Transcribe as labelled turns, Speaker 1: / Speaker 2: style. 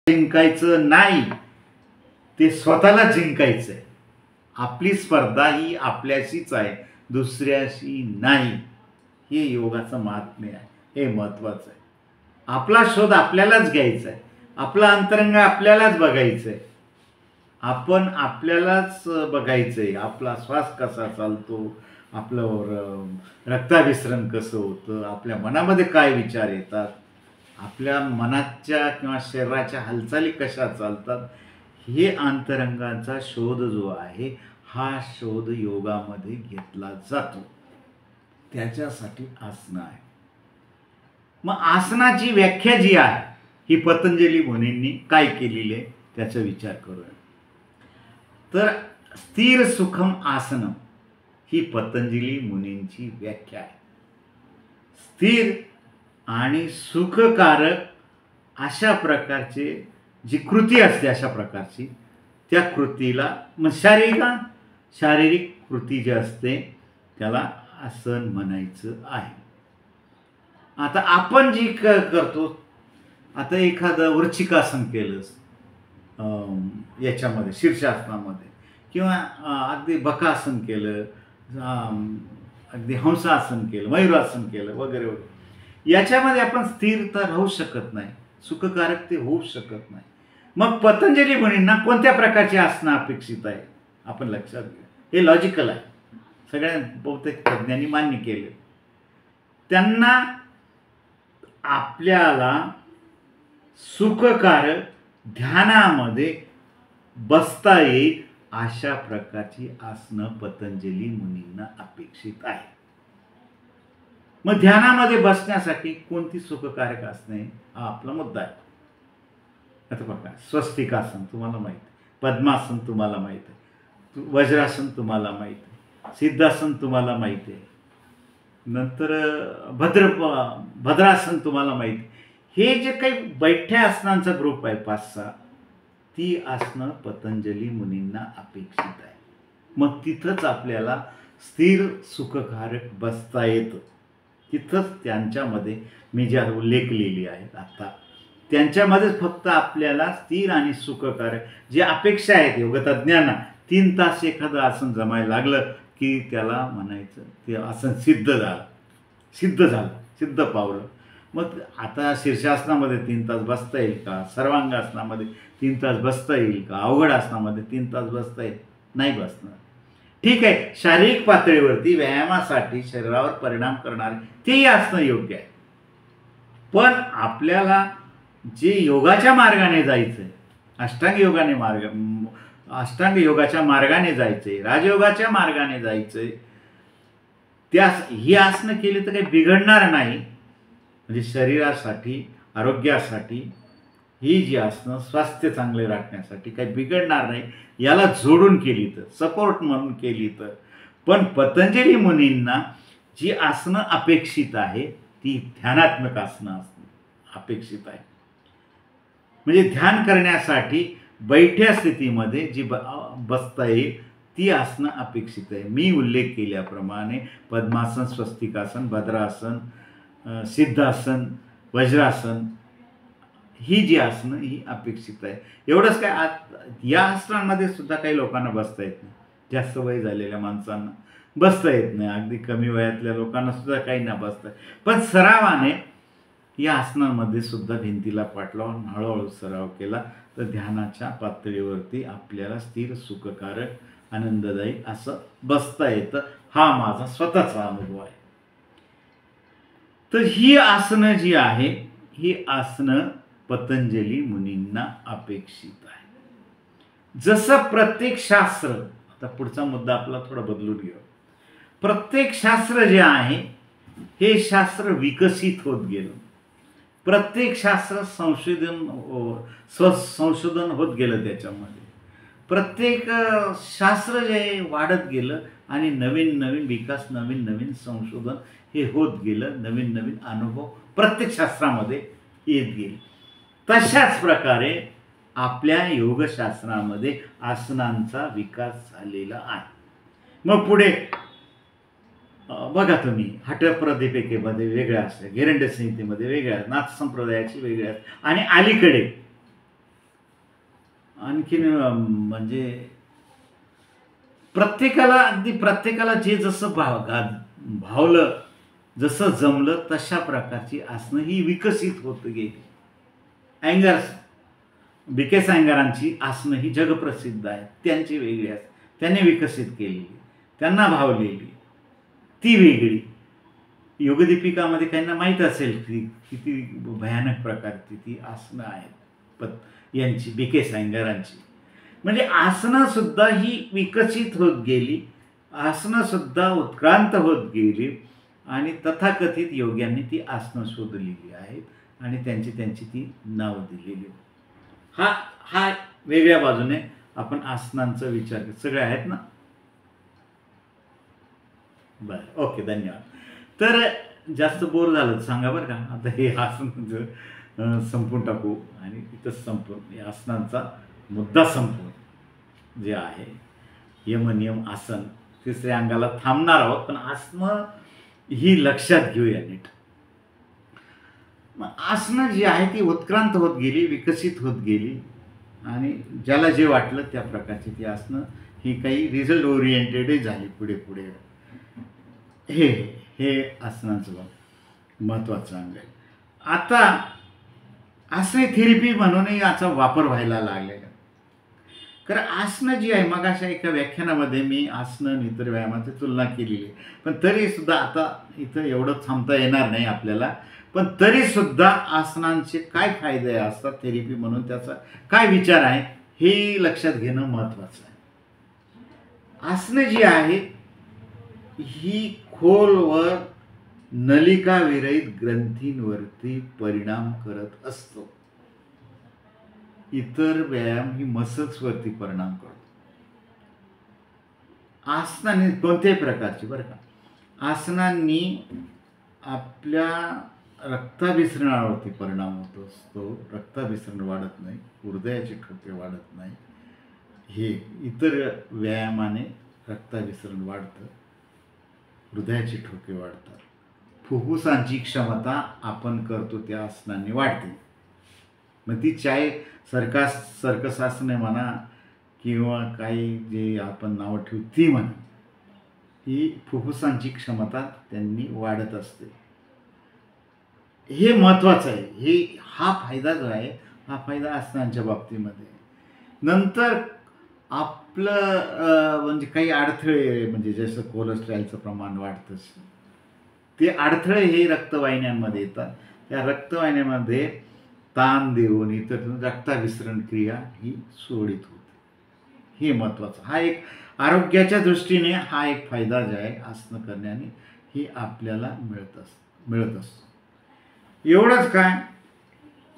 Speaker 1: जिंकायचं नाही, ते स्वतःला जिंकायचं आहे. आपली स्पर्धा ही आपल्याशीच आहे, दुसऱ्याशी नाही. हे योगाचं महात्म्य आहे, हे महत्त्वाचं आहे. आपला शोध आपल्यालाच घ्यायचा आहे, आपला अंतरंग आपल्यालाच बघायचं आहे. आपण आपल्यालाच बघायचं आहे. आपला श्वास कसा चालतो, आपलं रक्ताभिसरण कसं होतं, आपल्या मनामध्ये काय विचार येतात, आपल्या मनाच्या किंवा शरीराच्या हालचाली कशा चालतात, हे अंतरंगाचा शोध जो आहे, हा शोध योगामध्ये घेतला जातो. त्याच्यासाठी आसनं आहे. मग आसनाची व्याख्या जी आहे, ही पतंजली मुनींनी काय केलेली आहे त्याचा विचार करूया. तर स्थिर सुखम आसनं ही पतंजली मुनींची व्याख्या आहे. स्थिर आणि सुखकारक अशा प्रकारचे जी कृती असते, अशा प्रकारची त्या कृतीला मग शारीरिक कृती जी असते त्याला आसन म्हणायचं आहे. आता आपण जी करतो, आता एखादं वृश्चिकासन केलं याच्यामध्ये शीर्षासनामध्ये, किंवा अगदी बकासन केलं, अगदी हंसासन केलं, मयुरासन केलं वगैरे वगैरे, याच्यामध्ये आपण स्थिरता राहू शकत नाही, सुखकारक ते होऊ शकत नाही. मग पतंजली मुनींना कोणत्या प्रकारची आसनं अपेक्षित आहे आपण लक्षात घ्या. हे लॉजिकल आहे, सगळ्या बहुतेक तज्ज्ञांनी मान्य केले. त्यांना आपल्याला सुखकारक ध्यानामध्ये बसता येईल अशा प्रकारची आसनं पतंजली मुनींना अपेक्षित आहे. मग ध्यानामध्ये बसण्यासाठी कोणती सुखकारक आसने, हा आपला मुद्दा आहे. आता बघा, स्वस्तिकासन तुम्हाला माहिती आहे, पद्मासन तुम्हाला माहीत आहे, वज्रासन तुम्हाला माहीत आहे, सिद्धासन तुम्हाला माहिती आहे, नंतर भद्रासन तुम्हाला माहिती आहे. हे जे काही बैठ्या आसनांचा ग्रुप आहे 5-6, ती आसनं पतंजली मुनींना अपेक्षित आहे. मग तिथंच आपल्याला स्थिर सुखकारक बसता येतं. तिथंच त्यांच्यामध्ये मी ज्या उल्लेखलेली आहेत आता, त्यांच्यामध्येच फक्त आपल्याला स्थिर आणि सुखकारक जी अपेक्षा आहेत योगतज्ञांना, 3 तास एखादं आसन जमायला लागलं की त्याला म्हणायचं ते आसन सिद्ध पावलं. मग आता शीर्षासनामध्ये 3 तास बसता येईल का, सर्वांगासनामध्ये 3 तास बसता येईल का, अवघड आसनामध्ये 3 तास बसता येईल नाही बसणार. ठीक आहे, शारीरिक पातळीवरती व्यायामासाठी शरीरावर परिणाम करणारे तेही आसनं योग्य आहे. पण आपल्याला जे योगाच्या मार्गाने जायचं आहे, अष्टांग योगाच्या मार्गाने जायचं आहे, राजयोगाच्या मार्गाने जायचं आहे, ही आसनं केली तर काही बिघडणार नाही. म्हणजे शरीरासाठी, आरोग्यासाठी ही जी आसनं स्वास्थ्य चांगले राखण्यासाठी काही बिघडणार नाही, याला जोडून केली तर, सपोर्ट म्हणून केली तर. पण पतंजली मुनींना जी आसनं अपेक्षित आहे ती ध्यानात्मक आसनं अपेक्षित आहे. म्हणजे ध्यान करण्यासाठी बैठ्या स्थितीमध्ये जी बसता येईल ती आसनं अपेक्षित आहे. मी उल्लेख केल्याप्रमाणे पद्मासन, स्वस्तिकासन, भद्रासन, सिद्धासन, वज्रासन ही जी आसनं ही अपेक्षित आहे. एवढंच काय, या आसनांमध्ये सुद्धा काही लोकांना बसता येत नाही. जास्त वय झालेल्या माणसांना बसता येत नाही, अगदी कमी वयातल्या लोकांना सुद्धा काही ना बसता. पण सरावाने या आसनांमध्ये सुद्धा भिंतीला पाठ लावून हळूहळू सराव केला तर ध्यानाच्या पातळीवरती आपल्याला स्थिर, सुखकारक, आनंददायी असं बसता येतं. हा माझा स्वतःचा अनुभव आहे. तर ही आसनं जी आहे, ही आसनं पतंजली मुनींना अपेक्षित आहे. जसं प्रत्येक शास्त्र, आता पुढचा मुद्दा आपला थोडा बदलून घेऊ. प्रत्येक शास्त्र जे आहे हे शास्त्र विकसित होत गेलं, प्रत्येक शास्त्र संशोधन होत गेलं, त्याच्यामध्ये प्रत्येक शास्त्र जे वाढत गेलं आणि नवीन नवीन विकास, नवीन नवीन संशोधन हे होत गेलं, नवीन नवीन अनुभव प्रत्येक शास्त्रामध्ये येत गेले. तशाच प्रकारे आपल्या योगशास्त्रामध्ये आसनांचा विकास झालेला आहे. मग पुढे बघा तुम्ही, हठप्रदीपिकेमध्ये वेगळ्या असल्या, घेरंड संहितेमध्ये वेगळ्या, नाथ संप्रदायाची वेगळ्या, आणि अलीकडे आणखीन म्हणजे प्रत्येकाला जे जसं भावलं, जसं जमलं तशा प्रकारची आसनं ही विकसित होत गेली. अँगर्स BK अय्यंगारांची आसनं ही जगप्रसिद्ध आहेत. त्यांची वेगळी आहेत. त्यांनी विकसित केलेली, त्यांना भावलेली ती वेगळी. योगदीपिकामध्ये काहींना माहीत असेल की किती भयानक प्रकारची ती आसनं आहेत यांची BK अय्यंगारांची. म्हणजे आसनंसुद्धा ही विकसित होत गेली, आसनंसुद्धा उत्क्रांत होत गेली आणि तथाकथित योग्यांनी ती आसनं शोधलेली आहेत आणि त्यांची ती नावं दिलेली. हा वेगळ्या बाजूने आपण आसनांचा विचार करतो. सगळे आहेत ना? बरं, ओके, धन्यवाद. तर जास्त बोर झालं तर सांगा बरं का. आता हे आसन संपवून टाकू आणि इथंच संपवून या आसनांचा मुद्दा संपवून जे आहे यम-नियम आसन तिसऱ्या अंगाला थांबणार आहोत. पण आसनं ही लक्षात घेऊया नीट. मग आसनं जी आहे ती उत्क्रांत होत गेली, विकसित होत गेली आणि ज्याला जे वाटलं त्या प्रकारची ती आसनं ही काही रिझल्ट ओरिएंटेडही झाली पुढे पुढे. हे आसनाचं महत्त्वाचं अंग आहे. आता आसने थेरपी म्हणूनही याचा वापर व्हायला लागलेला. कारण आसनं जी आहे, मग अशा एका व्याख्यानामध्ये मी आसनं आणि इतर व्यायामाची तुलना केलेली आहे. पण तरीसुद्धा आता इथं एवढं थांबता येणार नाही आपल्याला. पण तरीसुद्धा आसनांचे काय फायदे असतात थेरपी म्हणून, त्याचा काय विचार आहे हे लक्षात घेणं महत्त्वाचं आहे. आसनं जी आहेत ही खोलवर नलिकाविरहित ग्रंथींवरती परिणाम करत असतो. इतर व्यायाम ही मसल्सवरती परिणाम करतो. आसनाने कोणत्याही प्रकारची बरं का, आसनांनी आपल्या रक्ताभिसरणावरती परिणाम होत असतो. रक्ताभिसरण वाढत नाही, हृदयाचे ठोके वाढत नाही. हे इतर व्यायामाने रक्ताभिसरण वाढतं, हृदयाचे ठोके वाढतात. फुफ्फुसांची क्षमता आपण करतो त्या आसनांनी वाढते. मग ती चाहे सर्कस आसने म्हणा किंवा काही जे आपण नावं ठेवू ती म्हणा, ही फुफ्फुसांची क्षमता त्यांनी वाढत असते. हे महत्त्वाचं आहे. हा फायदा जो आहे, हा फायदा आसनांच्या बाबतीमध्ये. नंतर आपलं म्हणजे काही अडथळे, म्हणजे जसं कोलेस्ट्रॉलचं प्रमाण वाढतं, ते अडथळे हे रक्तवाहिन्यांमध्ये येतात. त्या रक्तवाहिन्यांमध्ये ताण देऊन इतर रक्ताभिसरण क्रिया ही सुरळीत होते. हे महत्त्वाचं. हा एक आरोग्याच्या दृष्टीने हा एक फायदा जो आहे आसनं करण्याने ही आपल्याला मिळत असतो. एवढंच काय,